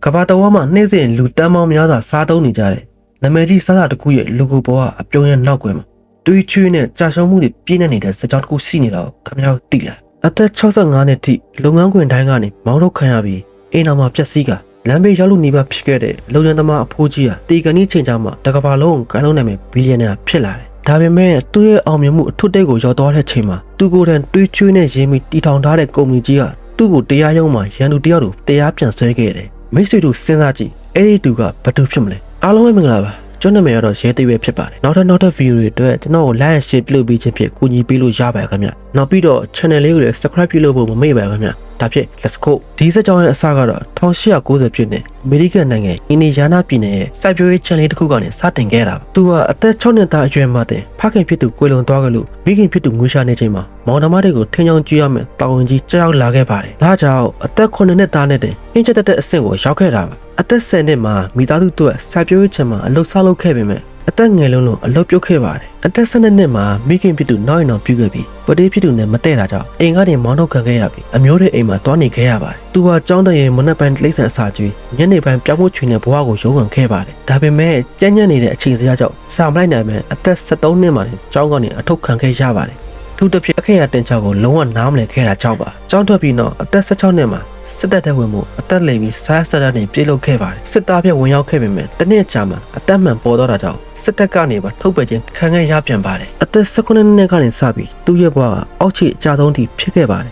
ကဘာတော်မှာနှိမ့်စင်လူတန်းမောင်းများစွာစားသုံးနေကြတယ်နာမည်ကြီးစားစာတစ်ခုရဲ့လူကိုပေါ်ကအပြုံးရဲ့နောက်ကွယ်မှာတွေးချွေးနဲ့ကြာရှုံးမှုတွေပြည့်နေနေတဲ့စကြောင်းတစ်ခုရှိနေတာကိုခင်ဗျားတို့သိလားအသက်65နှစ်ထိလုပ်ငန်းခွင်တိုင်းကနေမောင်းထုတ်ခံရပြီးအိမ်တော်မှာပျက်စီးကလမ်းဘေးရောက်လို့နေပါဖြစ်ခဲ့တဲ့လုံခြုံသမားအဖိုးကြီးဟာတီကန်ကြီးချိန်ချမှာတကဘာလုံးကိုကန်လုံးနိုင်မဲ့ဘီလီယံနာဖြစ်လာတယ်ဒါပေမဲ့သူ့ရဲ့အောင်မြင်မှုအထွတ်တဲကိုရောက်သွားတဲ့ချိန်မှာသူကိုယ်တိုင်တွေးချွေးနဲ့ရင်းပြီးတီထောင်ထားတဲ့ကုမ္ပဏီကြီးကသူ့ကိုတရားရုံးမှာရန်သူတယောက်တို့တရားပြန်ဆွဲခဲ့တယ်မိတ်ဆွေတို့စဉ်းစားကြည့်အဲ့ဒီသူကဘယ်သူဖြစ်မလဲအားလုံးပဲမင်္ဂလာပါကျွန်တော်နာမည်ကတော့ရဲသေးပဲဖြစ်ပါတယ်နောက်ထပ်ဗီဒီယိုတွေအတွက်ကျွန်တော်ကို like and share ပြုလုပ်ပေးခြင်းဖြင့်ကူညီပေးလို့ရပါတယ်ခင်ဗျနောက်ပြီးတော့ channel လေးကိုလည်း subscribe ပြုလုပ်ဖို့မမေ့ပါဘူးခင်ဗျဒါဖြင့် let's go ဒီစကြောင်းရဲ့အစကတော့1890ပြည့်နှစ်အမေရိကန်နိုင်ငံအင်ဒီယားနားပြည်နယ်ရဲ့စိုက်ပျိုးရေး channel တစ်ခုကနေစတင်ခဲ့တာသူကအသက်6နှစ်သားအရွယ်မှာတင်ဖခင်ဖြစ်သူကိုလွန်သွားကြလို့မိခင်ဖြစ်သူငွေရှာနေချိန်မှာမောင်နှမတွေကိုထင်းချောင်းကျွေးရမယ်တာဝန်ကြီးကြောက်လာခဲ့ပါတယ်ဒါကြောင့်အသက်9နှစ်သားနဲ့တင်အင်းချက်တဲ့အဆင့်ကိုရောက်ခဲ့တာပါအသက်10နှစ်မှာမိသားစုတို့စိုက်ပျိုးရေး channel မှာအလုပ်ဆောက်လုပ်ခဲ့ပေမဲ့အသက်ငယ်လုံးအလုပ်ပြုတ်ခဲ့ပါတယ်အသက်12နှစ်မှာမိခင်ဖြစ်သူနောက်ရင်တော့ပြုတ်ခဲ့ပြီးပတိဖြစ်သူနဲ့မတည့်တာကြောင့်အိမ်ကနေမောင်းထုတ်ခံခဲ့ရပြီးအမျိုးတွေအိမ်မှာတွားနေခဲ့ရပါတယ်သူဟာကျောင်းတရေမနက်ပိုင်းတိရစ္ဆာန်အစာကျွေးညနေပိုင်းပြောင်းဖို့ချွေနဲ့ဘဝကိုရုန်းကန်ခဲ့ပါတယ်ဒါပေမဲ့ကြမ်းကြမ်းနေတဲ့အချိန်စရာကြောင့်စာမလိုက်နိုင်မဲ့အသက်73နှစ်မှာကျောင်းကနေအထုတ်ခံခဲ့ရပါတယ်သူတစ်ဖြစ်အခက်အခဲတင်ချောက်ကိုလုံးဝနားမလည်ခဲ့တာကြောင့်ပါကျောင်းထွက်ပြီးတော့အသက်16နှစ်မှာစစ်တပ်တဲ့ဝင်မှုအသက်လိမ်ပြီးစားစက်နဲ့ပြေးလုခဲ့ပါတယ်စစ်သားပြဝင်ရောက်ခဲ့ပေမဲ့တနည်းကြာမှာအသက်မှန်ပေါ်တော့တာကြောင့်စစ်တပ်ကနေပါထုတ်ပယ်ခြင်းခံခဲ့ရပြန်ပါတယ်အသက်19နှစ်ကနေစပြီးသူ့ရဲ့ဘဝကအောက်ခြေအကြဆုံးထိဖြစ်ခဲ့ပါတယ်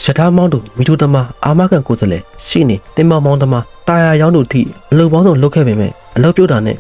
ရထားမောင်းသူမိသူသမားအာမခံကိုယ်စားလှယ်ရှိနေတင်မောင်းသမားတာယာရောင်းသူထိအလုပ်ပေါင်းစုံလုပ်ခဲ့ပေမဲ့အလုပ်ပြုတ်တာနဲ့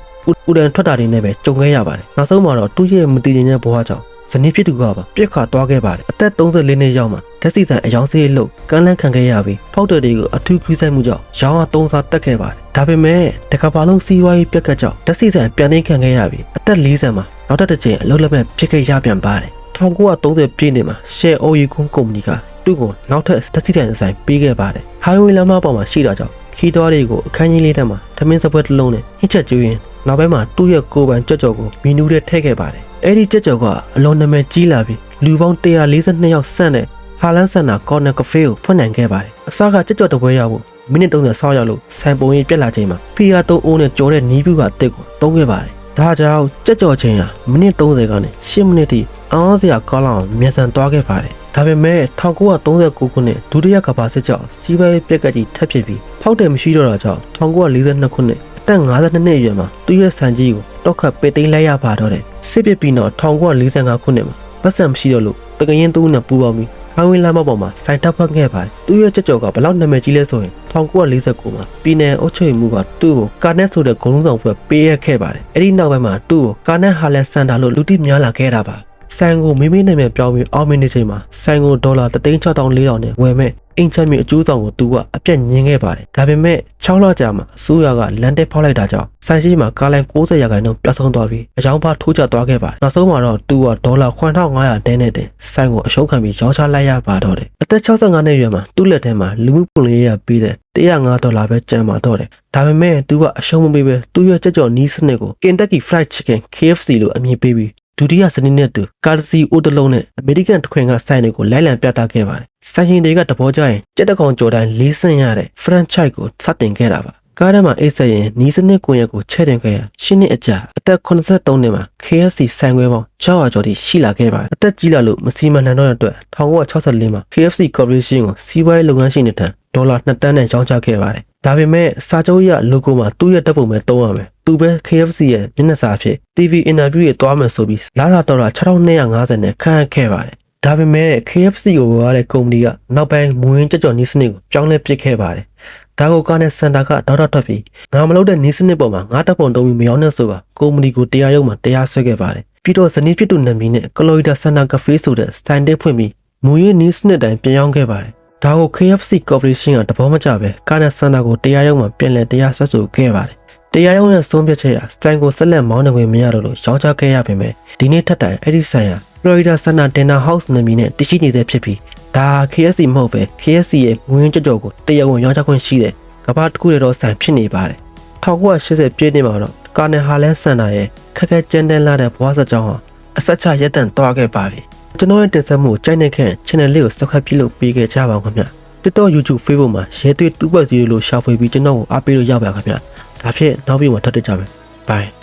ဥဒန်ထွက်တာတွေနဲ့ပဲကြုံခဲ့ရပါတယ်နောက်ဆုံးမှာတော့သူ့ရဲ့မတည်ငြိမ်တဲ့ဘဝကြောင့်ဇနီးဖြစ်သူကပါပြစ်ခါသွားခဲ့ပါတယ်အသက်34နှစ်ရောက်မှာဓာတ်ဆီဆိုင်အယောင်ဆေးလို့ကမ်းလှမ်းခံခဲ့ရပြီးဖောက်တယ်တွေကိုအထူးခွေးဆိုင်မှုကြောင့်ရောင်းအားသုံးစားတက်ခဲ့ပါတယ်ဒါပေမဲ့တကဘာလုံးစီးပွားရေးပြက်ကတ်ကြောင့်ဓာတ်ဆီဆိုင်ပြန်သိမ်းခံခဲ့ရပြီးအသက်40မှာနောက်တစ်ချိန်အလုပ်လက်မဲ့ဖြစ်ခဲ့ရပြန်ပါတယ်1930ပြည့်နှစ်မှာ Shell Oil ကုမ္ပဏီကသူ့ကိုနောက်ထပ်ဓာတ်ဆီဆိုင်ပေးခဲ့ပါတယ် Highway လမ်းမပေါ်မှာရှိတာကြောင့်ခီးသွားတွေကိုအခန်းကြီးလေးထဲမှာထမင်းစပွဲတစ်လုံးနဲ့ဟစ်ချက်ကျွေးရင်နောက်ပိုင်းမှာသူ့ရဲ့ကိုယ်ပိုင်ကြွကြော်ကိုမီနူးထဲထည့်ခဲ့ပါတယ်အဲ့ဒီကြက်ကြော်ကအလွန်နာမည်ကြီးလာပြီးလူပေါင်း142ယောက်ဆန့်တဲ့ဟာလန်ဆန်နာကော်နယ်ကဖေးကိုဖွင့်နိုင်ခဲ့ပါတယ်အစားကကြက်ကြော်တပွဲရောက်ဖို့မိနစ်30ဆောက်ရောက်လို့ဆိုင်ပုံရိပ်ပြက်လာချိန်မှာဖီယာ3အိုးနဲ့ကြော်တဲ့နီးပြူကအစ်ကိုတုံးခဲ့ပါတယ်ဒါကြောင့်ကြက်ကြော်ချိန်ဟာမိနစ်30ကနေ10မိနစ်ထိအောင်းစရာကောင်းလောက်မြန်ဆန်သွားခဲ့ပါတယ်ဒါပေမဲ့1939ခုနှစ်ဒုတိယကမ္ဘာစစ်ကြောင့်စီးပွားရေးပြက်ကကြီးထပ်ဖြစ်ပြီးဖောက်တယ်မရှိတော့တာကြောင့်1942ခုနှစ်အသက်52နှစ်အရွယ်မှာသူ့ရဲ့ဆန်ကြီးကိုတော့ခတ်ပိတ်သိမ်းလိုက်ရပါတော့တယ်စစ်ပစ်ပြီးတော့1945ခုနှစ်မှာပတ်စံမရှိတော့လို့တကရင်သူ့နဲ့ပူးပေါင်းပြီးဟိုင်းဝင်းလမ်းမပေါ်မှာစိုင်တပ်ဖွဲ့ခဲ့ပါတယ်သူ့ရဲ့ကြက်ကြော်ကဘလောက်နာမည်ကြီးလဲဆိုရင်1949မှာပြည်နယ်အုပ်ချုပ်မှုကသူ့ကိုကာနက်ဆိုတဲ့ဂုဏ်လုံးဆောင်ဖွဲ့ပေးရခဲ့ပါတယ်အဲ့ဒီနောက်ပိုင်းမှာသူ့ကိုကာနက်ဟာလန်စန်တာလို့လူသိများလာခဲ့တာပါဆိုင်ကိုမိမိနာမည်ပြောင်းပြီးအောင်မင်းနေချိန်မှာဆိုင်ကိုဒေါ်လာ364,400နဲ့ဝယ်မဲ့အင်ချမ်းမြေအကျိုးဆောင်ကိုသူကအပြတ်ညင်းခဲ့ပါတယ်ဒါပေမဲ့6လကြာမှာအစိုးရကလန်တက်ဖောက်လိုက်တာကြောင့်ဆိုင်ရှိမှာကားလိုင်း90ရာခိုင်နှုန်းပျောက်ဆုံးသွားပြီးအယောင်ဖားထိုးကျသွားခဲ့ပါတယ်နောက်ဆုံးမှာတော့သူကဒေါ်လာ9,500တဲနဲ့တင်ဆိုင်ကိုအရှုံးခံပြီးရောင်းချလိုက်ရပါတော့တယ်အသက်65နှစ်အရွယ်မှာသူ့လက်ထဲမှာလူမှုပွင့်လင်းရပေးတဲ့$105ပဲကျန်ပါတော့တယ်ဒါပေမဲ့သူကအရှုံးမပေးပဲသူ့ရဲ့ကြက်ကြော်နီးစနစ်ကို Kentucky Fried Chicken KFC လို့အမည်ပေးပြီးဒုတိယစနစ်နဲ့သူကာစီအိုတလုံးနဲ့အမေရိကန်တခွင်ကဆိုင်တွေကိုလိုက်လံပြသခဲ့ပါတယ်။ဆိုင်ရှင်တွေကတဘောကြရင်ကြက်တကောင်ကြော်တိုင်းလေးဆင့်ရတဲ့ franchise ကိုစတင်ခဲ့တာပါ။ကားထဲမှာအိတ်ဆက်ရင်နီးစနစ်ကွန်ရက်ကိုချဲ့တင်ခဲ့ရရှင်းနှစ်အကြာအသက်83နှစ်မှာ KFC ဆိုင်ခွဲပေါင်း600ကျော်ထိရှိလာခဲ့ပါတယ်။အသက်ကြီးလာလို့မစီမံနိုင်တော့တဲ့အတွက်1964မှာ KFC Corporation ကိုစီးပွားရေးလုပ်ငန်းရှင်တွေထံဒေါ်လာ2သန်းနဲ့ရောင်းချခဲ့ပါတယ်။ဒါပေမဲ့စာချုပ်ရ logo မှာသူ့ရဲ့တပ်ပုံပဲသုံးရမယ်။သူပဲ KFC ရဲ့မျက်နှာစာအဖြစ် TV interview တွေတွားမယ်ဆိုပြီးလာတာတော့$6,250နဲ့ခန့်ခဲ့ပါတယ်။ဒါပေမဲ့ KFC ကိုဝယ်ရတဲ့ကုမ္ပဏီကနောက်ပိုင်းမူရင်းကြက်ကြော်နီးစနစ်ကိုပြောင်းလဲပစ်ခဲ့ပါတယ်။ဒါကိုကာနဲ့စန်တာကဒေါက်တာထွက်ပြီးငါမလုပ်တဲ့နီးစနစ်ပေါ်မှာငါတပ်ပုံတုံးပြီးမရောင်းနဲ့ဆိုတာကုမ္ပဏီကိုတရားရုံးမှာတရားစွဲခဲ့ပါတယ်။ပြီးတော့ဇနီးဖြစ်သူနာမည်နဲ့ကလိုရီဒါစန်တာကဖေးဆိုတဲ့စတိုင်တစ်ဖွင့်ပြီးမူရင်းနီးစနစ်တိုင်းပြန်ရောင်းခဲ့ပါတယ်။ဒါကို KFC Corporation ကတဘောမကျပဲကာနဲ့စန်တာကိုတရားရုံးမှာပြန်လည်တရားစွဲဆိုခဲ့ပါတယ်။တရားရုံးရဲ့ဆုံးဖြတ်ချက်အစတိုင်ကိုဆက်လက်မောင်းနှင်ခွင့်မရတော့လို့ရောင်းချခဲ့ရပေမဲ့ဒီနေ့ထက်တိုင်အဲ့ဒီဆိုင်ဟာ Florida Center Dinner House နာမည်နဲ့တရှိနေတဲ့ဖြစ်ပြီးဒါ KFC မဟုတ်ပဲ KFC ရဲ့မူရင်းကြက်ကြော်ကိုတရားဝင်ရောင်းချခွင့်ရှိတဲ့ကမ္ဘာတစ်ခုတည်းသောဆိုင်ဖြစ်နေပါတယ်1980ပြည့်နှစ်မှာတော့ကာနယ်ဟာလန်စန်တာရဲ့ခက်ခဲကြမ်းတမ်းလာတဲ့ဘဝစကြောင်းဟာအဆက်ချရက်တန့်သွားခဲ့ပါပြီကျွန်တော်ရဲ့တင်ဆက်မှုကိုကြိုက်နေခင် channel လေးကို subscribe ပြုလုပ်ပေးခဲ့ကြပါဦးခင်ဗျ TikTok YouTube Facebook မှာရဲသွေးတူပတ်စီလို့ရှာဖွေပြီးကျွန်တော်ကိုအားပေးလို့ရပါခင်ဗျာဒါဖြင့်နောက်ပြီးမှထပ်တက်ကြမယ် bye